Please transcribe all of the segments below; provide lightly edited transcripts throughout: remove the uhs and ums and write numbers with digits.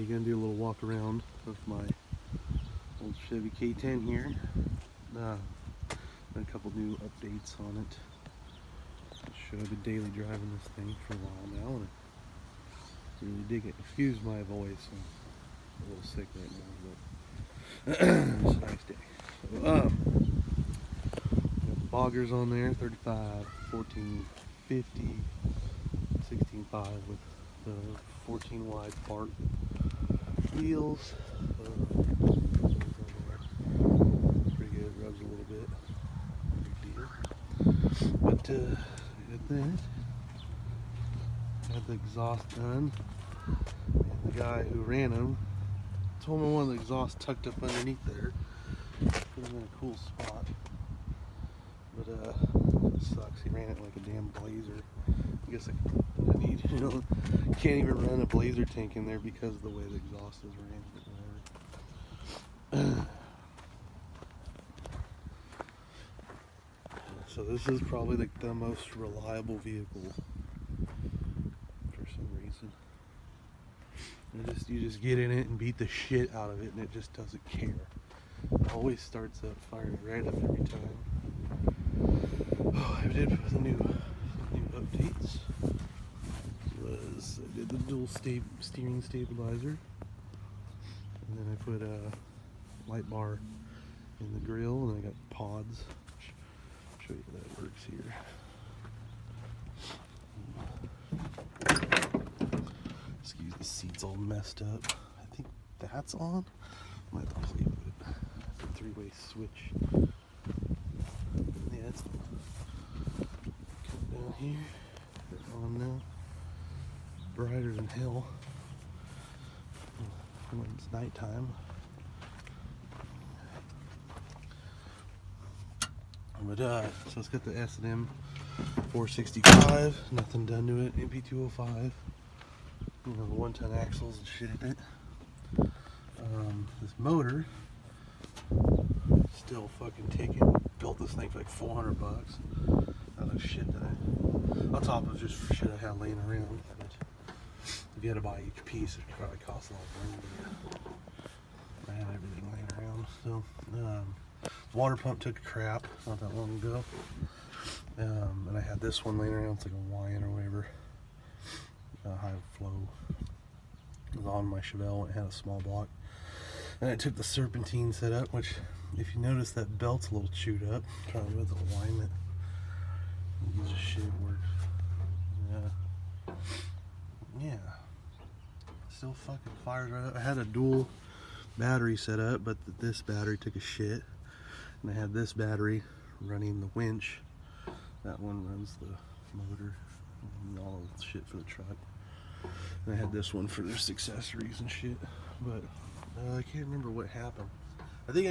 Alright, gonna do a little walk around with my old Chevy K10 here. Got a couple new updates on it. I've been daily driving this thing for a while now, and I really dig it. Excuse my voice, I'm a little sick right now, but it's a nice day. So, got the boggers on there, 35, 14, 50, 16.5 with the 14 wide part wheels. Pretty good, rubs a little bit, big deal. But good thing, had the exhaust done, and the guy who ran them told me one of the exhausts tucked up underneath there. Put him in a cool spot, but it sucks. He ran it like a damn blazer. I guess I need, can't even run a blazer tank in there because of the way the exhaust is ran. So this is probably like the most reliable vehicle for some reason. You just get in it and beat the shit out of it, and it just doesn't care. It always starts up firing right up every time. Oh, I did with the new updates. I did the dual steering stabilizer, and then I put a light bar in the grill, and I got pods. I'll show you how that works here. Excuse the seat's all messed up. I think that's on. I might have to play with it. It's a three-way switch. Yeah, it's on. Come down here. It's on now. Brighter than hell when it's nighttime. But so it's got the S&M 465, nothing done to it. MP205, the 1-ton axles and shit in it. This motor still fucking taking. Built this thing for like $400 out of shit that on top of just shit I had laying around. But if you had to buy each piece, it probably cost a lot more. I had everything laying around. So the water pump took a crap not that long ago, and I had this one laying around. It's like a Hawaiian or whatever, high flow. It was on my Chevelle. It had a small block, and I took the serpentine setup, which, if you notice, that belt's a little chewed up. Probably with the alignment. Piece of shit works. Yeah. Still fucking fires right up. I had a dual battery set up, but this battery took a shit, and I had this battery running the winch. That one runs the motor and all the shit for the truck, and I had this one for just accessories and shit. But I can't remember what happened. I think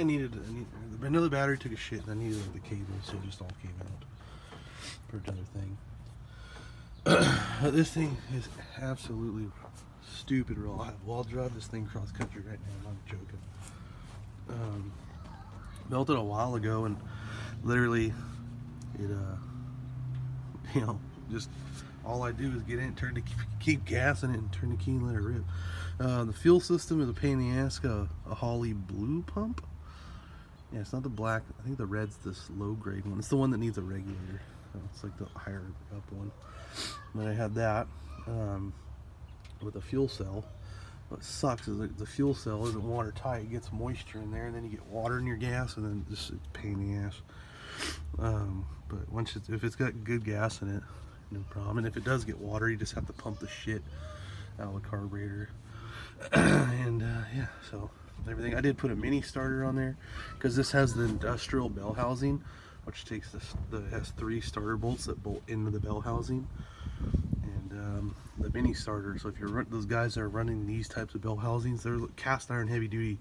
another battery took a shit, and I needed the cable, so it just all came out for another thing. This thing is absolutely stupid reliable. I'll drive this thing cross country right now. I'm not joking. Built it a while ago, and literally it just all I do is get in, keep gassing it, and turn the key and let it rip. The fuel system is a pain in the ass. A Holly blue pump. Yeah, it's not the black. I think the red's this low grade one. It's the one that needs a regulator. It's like the higher up one. And then I had that with a fuel cell. What sucks is that the fuel cell isn't watertight. It gets moisture in there, and then you get water in your gas, and then just a pain in the ass. But if it's got good gas in it, no problem. And if it does get water, you just have to pump the shit out of the carburetor. And yeah, so everything. I did put a mini starter on there because this has the industrial bell housing, which takes has 3 starter bolts that bolt into the bell housing, and the mini starter. So if you're those guys that are running these types of bell housings, they're cast iron heavy duty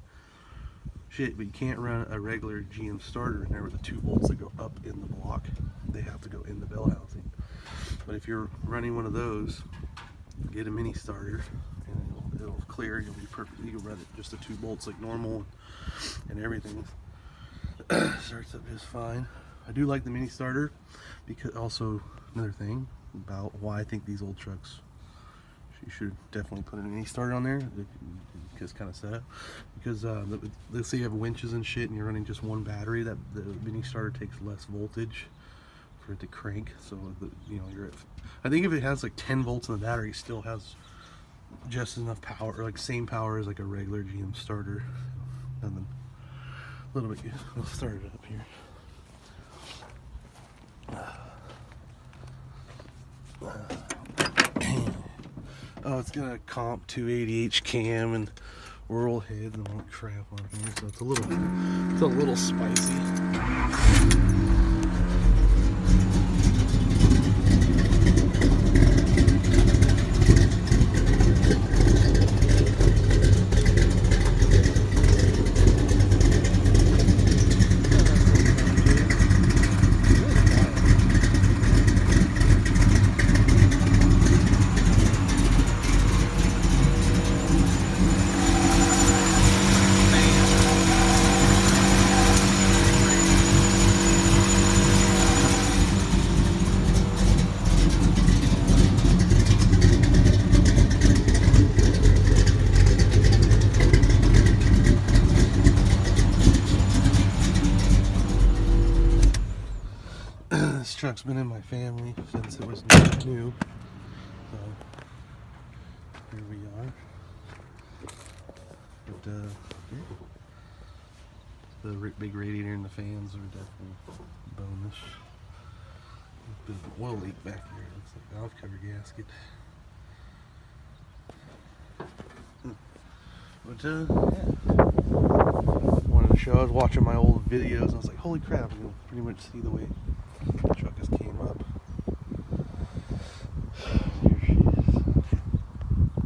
shit, but you can't run a regular GM starter in there with the 2 bolts that go up in the block. They have to go in the bell housing. But if you're running one of those, get a mini starter, and it'll clear. You'll be perfect. You can run it just the 2 bolts like normal, and everything starts up just fine. I do like the mini starter because also another thing about why I think these old trucks, you should definitely put a mini starter on there. because kind of set up. Because let's say you have winches and shit, and you're running just one battery, that the mini starter takes less voltage for it to crank. So you know, I think if it has like 10 volts in the battery, it still has just enough power, or like same power as like a regular GM starter. And then a little bit, we'll start it up here. Oh, it's gonna comp 280H cam and whirl heads and all that crap on here, so it's a little spicy. This truck's been in my family since it was new, so here we are. But the big radiator and the fans are definitely bonus. There's a bit of an oil leak back here. Looks like valve cover gasket. But yeah, wanted to show. I was watching my old videos and I was like, holy crap! You can pretty much see the way